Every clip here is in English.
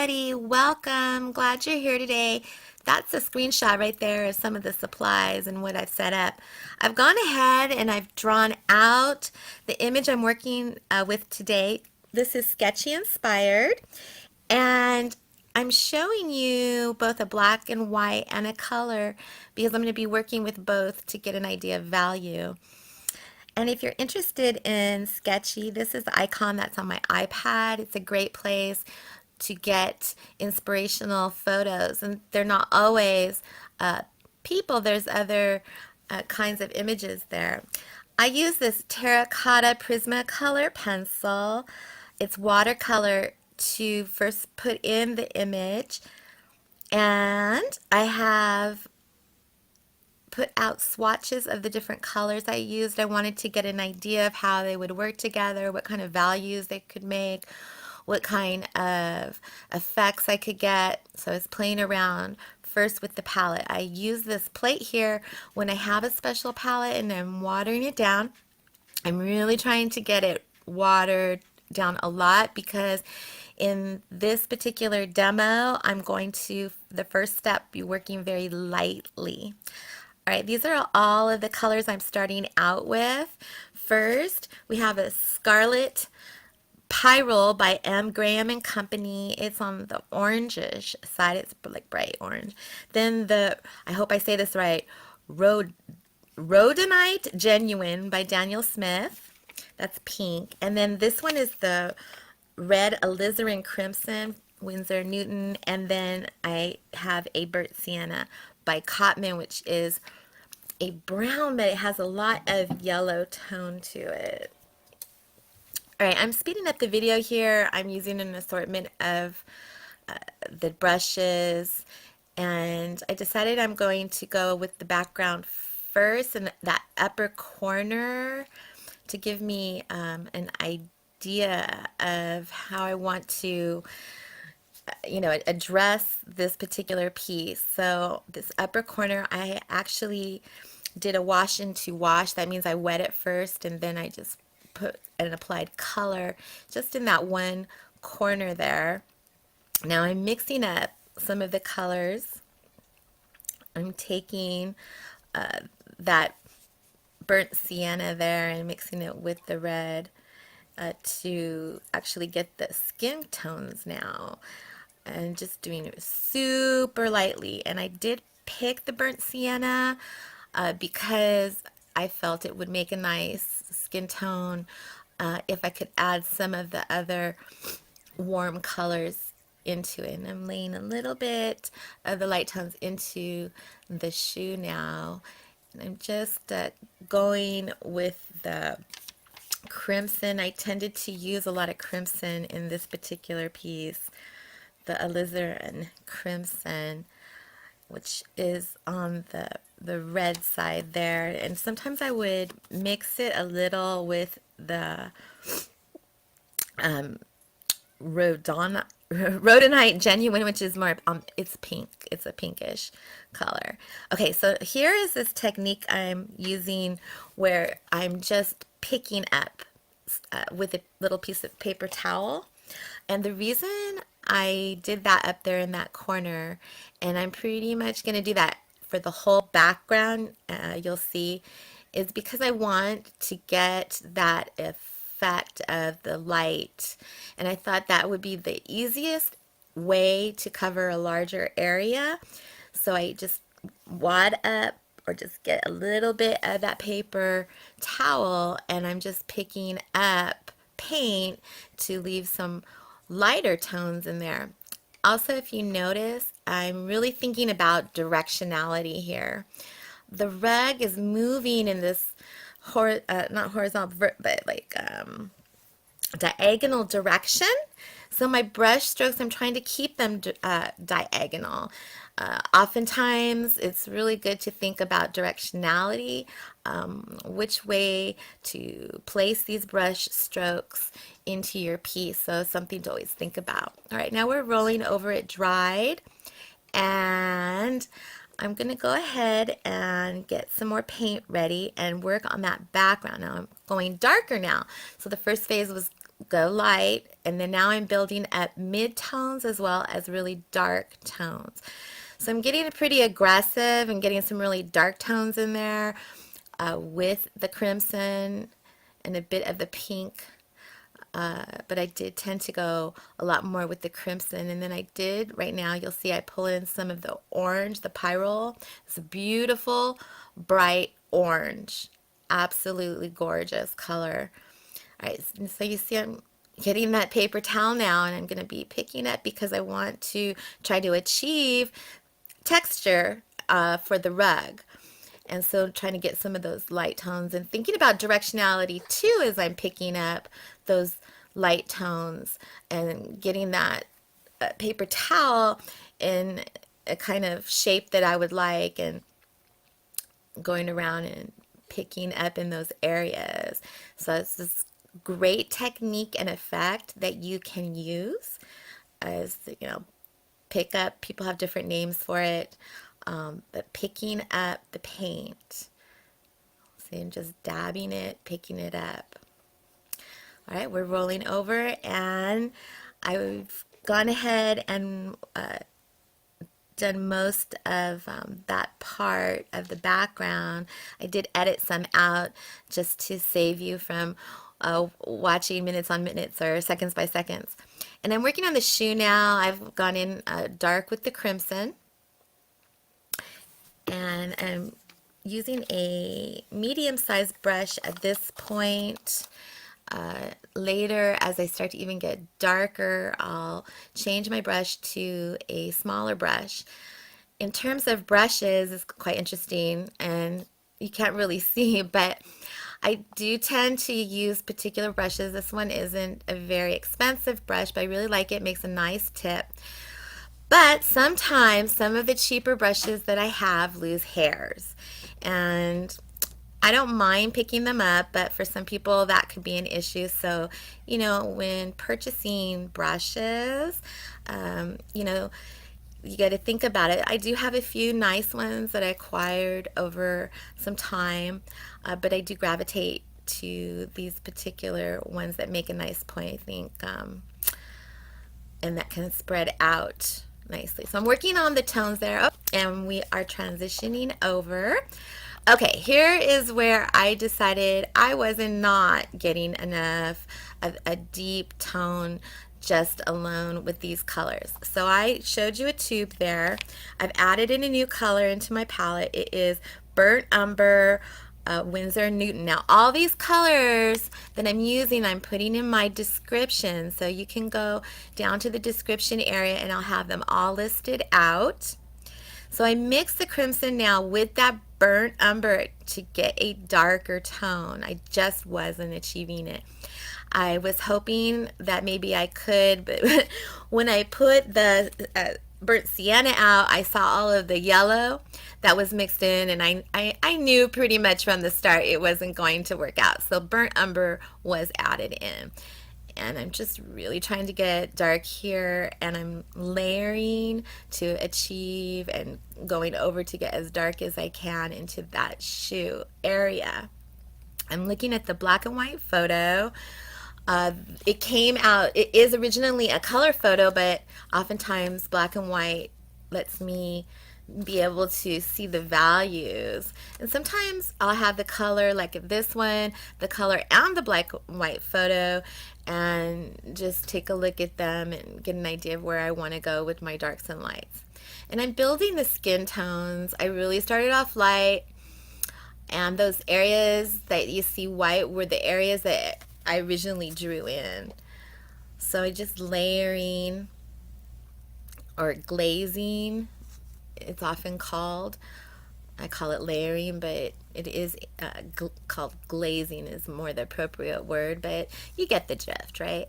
everybody, welcome. Glad you're here today. That's a screenshot right there of some of the supplies and what I've set up. I've gone ahead and I've drawn out the image I'm working with today. This is Sktchy Inspired, and I'm showing you both a black and white and a color because I'm going to be working with both to get an idea of value. And if you're interested in Sktchy, this is the icon that's on my iPad. It's a great place to get inspirational photos, and they're not always people. There's other kinds of images there. I use this Terra Cotta Prisma Color Pencil. It's watercolor to first put in the image, and I have put out swatches of the different colors I used. I wanted to get an idea of how they would work together, what kind of values they could make, what kind of effects I could get. So I was playing around first with the palette. I use this plate here when I have a special palette and I'm watering it down. I'm really trying to get it watered down a lot because in this particular demo, I'm going to, the first step, be working very lightly. All right, these are all of the colors I'm starting out with. First, we have a Scarlet Pyrro by M. Graham and Company. It's on the orangish side. It's like bright orange. Then I hope I say this right, Rhodonite Genuine by Daniel Smith. That's pink. And then this one is the red Alizarin Crimson, Winsor Newton. And then I have a burnt Sienna by Cotman, which is a brown, but it has a lot of yellow tone to it. All right, I'm speeding up the video here. I'm using an assortment of the brushes, and I decided I'm going to go with the background first in that upper corner to give me an idea of how I want to address this particular piece. So this upper corner, I actually did a wash into wash. That means I wet it first and then I just put an applied color just in that one corner there. Now I'm mixing up some of the colors. I'm taking that burnt sienna there and mixing it with the red to actually get the skin tones now, and just doing it super lightly. And I did pick the burnt sienna because I felt it would make a nice skin tone if I could add some of the other warm colors into it. And I'm laying a little bit of the light tones into the shoe now. And I'm just going with the crimson. I tended to use a lot of crimson in this particular piece, the Alizarin Crimson, which is on the red side there. And sometimes I would mix it a little with the Rhodonite Genuine, which is more, it's pink. It's a pinkish color. Okay, so here is this technique I'm using where I'm just picking up with a little piece of paper towel. And the reason I did that up there in that corner, and I'm pretty much going to do that for the whole background, you'll see, is because I want to get that effect of the light. And I thought that would be the easiest way to cover a larger area. So I just wad up or just get a little bit of that paper towel, and I'm just picking up paint to leave some lighter tones in there. Also, if you notice, I'm really thinking about directionality here. The rug is moving in this not horizontal, but like diagonal direction. So my brush strokes, I'm trying to keep them diagonal. Oftentimes, it's really good to think about directionality, which way to place these brush strokes into your piece. So something to always think about. All right, now we're rolling over it dried, and I'm going to go ahead and get some more paint ready and work on that background. Now I'm going darker now. So the first phase was go light And then now I'm building up mid-tones as well as really dark tones. So I'm getting pretty aggressive and getting some really dark tones in there with the crimson and a bit of the pink. But I did tend to go a lot more with the crimson. And then I did, right now, you'll see I pull in some of the orange, the Pyrro. It's a beautiful, bright orange. Absolutely gorgeous color. All right, so you see I'm getting that paper towel now, and I'm going to be picking up because I want to try to achieve texture for the rug. And so trying to get some of those light tones and thinking about directionality too as I'm picking up those light tones and getting that paper towel in a kind of shape that I would like and going around and picking up in those areas. So it's this great technique and effect that you can use as, you know, pick up. People have different names for it. But picking up the paint. See, I'm just dabbing it, picking it up. All right, we're rolling over, and I've gone ahead and done most of that part of the background. I did edit some out just to save you from watching minutes on minutes or seconds by seconds. And I'm working on the shoe now. I've gone in dark with the crimson. And I'm using a medium-sized brush at this point. Later, as I start to even get darker, I'll change my brush to a smaller brush. In terms of brushes, it's quite interesting, and you can't really see, but I do tend to use particular brushes. This one isn't a very expensive brush, but I really like it. It makes a nice tip. But sometimes some of the cheaper brushes that I have lose hairs, and I don't mind picking them up, but for some people that could be an issue. So, you know, when purchasing brushes, you know, you got to think about it. I do have a few nice ones that I acquired over some time, but I do gravitate to these particular ones that make a nice point, I think, and that can spread out nicely. So I'm working on the tones there, and we are transitioning over. Okay, here is where I decided I wasn't not getting enough of a deep tone just alone with these colors. So I showed you a tube there. I've added in a new color into my palette. It is Burnt Umber, Winsor Newton. Now all these colors that I'm using, I'm putting in my description, so you can go down to the description area and I'll have them all listed out. So I mix the crimson now with that burnt umber to get a darker tone. I just wasn't achieving it. I was hoping that maybe I could, but when I put the burnt sienna out, I saw all of the yellow that was mixed in, and I knew pretty much from the start it wasn't going to work out. So burnt umber was added in. And I'm just really trying to get dark here, and I'm layering to achieve and going over to get as dark as I can into that shoe area. I'm looking at the black and white photo. It came out, it is originally a color photo, but oftentimes black and white lets me be able to see the values. And sometimes I'll have the color, like this one, the color and the black and white photo, and just take a look at them and get an idea of where I want to go with my darks and lights. And I'm building the skin tones. I really started off light, and those areas that you see white were the areas that I originally drew in. So I just layering or glazing, it's often called. I call it layering, but it is called glazing is more the appropriate word, but you get the drift, right?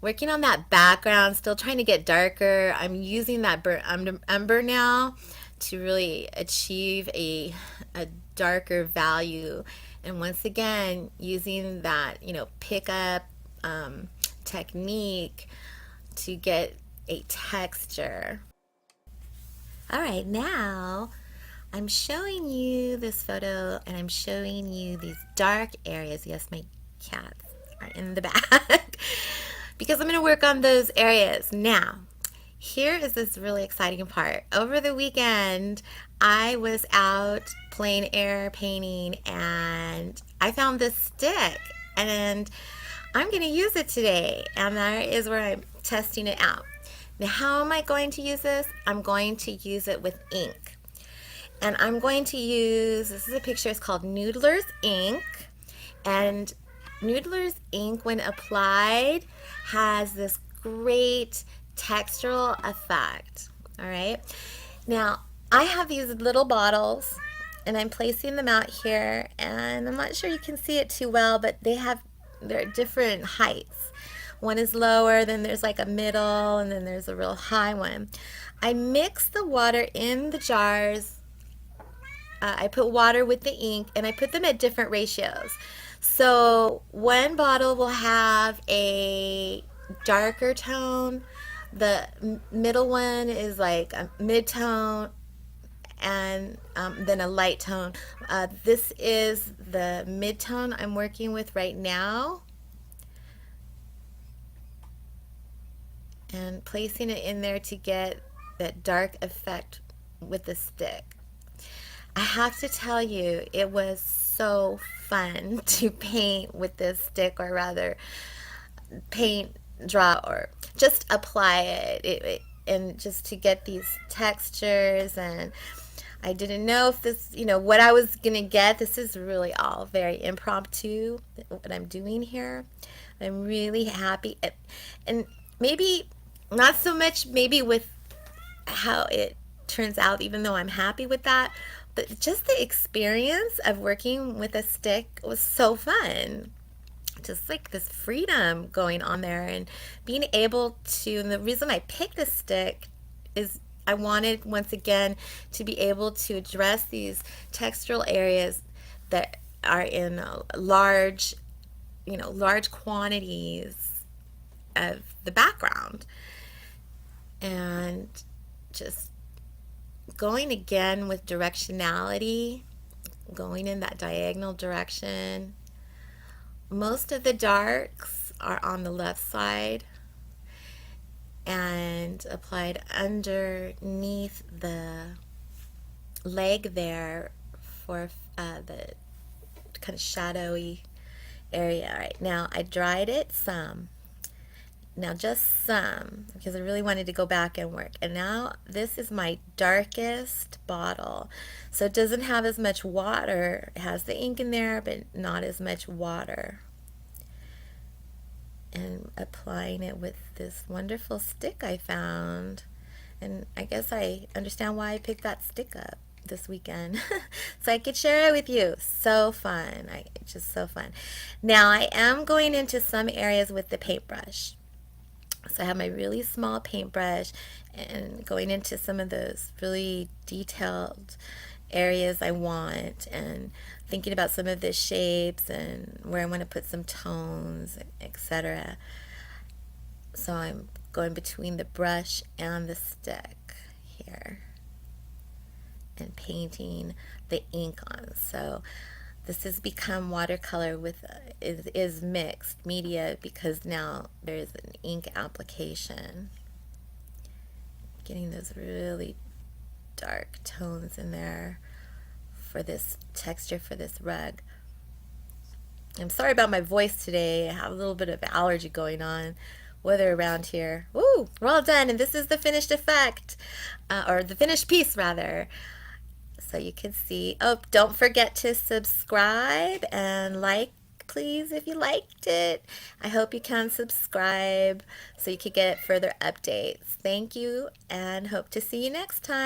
Working on that background, still trying to get darker. I'm using that burnt umber now to really achieve a darker value. And once again, using that, you know, pick up technique to get a texture. All right, now I'm showing you this photo, and I'm showing you these dark areas. Yes, my cats are in the back. because I'm going to work on those areas. Now, here is this really exciting part. Over the weekend, I was out plein air painting and I found this stick and I'm going to use it today. And that is where I'm testing it out. Now, how am I going to use this? I'm going to use it with ink. And I'm going to use, this is a picture, it's called Noodler's ink. And Noodler's ink, when applied, has this great textural effect. All right. Now, I have these little bottles, and I'm placing them out here, and I'm not sure you can see it too well, but they're different heights. One is lower, then there's like a middle, and then there's a real high one. I mix the water in the jars. I put water with the ink, and I put them at different ratios. So one bottle will have a darker tone. The middle one is like a mid-tone, and then a light tone. This is the mid-tone I'm working with right now. And placing it in there to get that dark effect with the stick. I have to tell you, it was so fun to paint with this stick, or rather paint, draw, or just apply it, and just to get these textures. And I didn't know if this, what I was going to get. This is really all very impromptu, what I'm doing here. I'm really happy. And maybe not so much maybe with how it turns out, even though I'm happy with that, but just the experience of working with a stick was so fun. Just like this freedom going on there, and being able to, and the reason I picked this stick is I wanted, once again, to be able to address these textural areas that are in large quantities of the background. And just going again with directionality, going in that diagonal direction. Most of the darks are on the left side and applied underneath the leg there for the kind of shadowy area. All right, now I dried it some. Now just some, because I really wanted to go back and work. And now this is my darkest bottle. So it doesn't have as much water. It has the ink in there, but not as much water. And applying it with this wonderful stick I found. And I guess I understand why I picked that stick up this weekend. So I could share it with you. So fun. Just so fun. Now I am going into some areas with the paintbrush. So I have my really small paintbrush and going into some of those really detailed areas I want, and thinking about some of the shapes and where I want to put some tones, etc. So I'm going between the brush and the stick here and painting the ink on. So this has become watercolor with is mixed media, because now there's an ink application. Getting those really dark tones in there for this texture for this rug. I'm sorry about my voice today. I have a little bit of allergy going on. Weather around here. Woo! We're all done, and this is the finished effect, or the finished piece rather. So you can see. Oh, don't forget to subscribe and like, please, if you liked it. I hope you can subscribe so you can get further updates. Thank you, and hope to see you next time.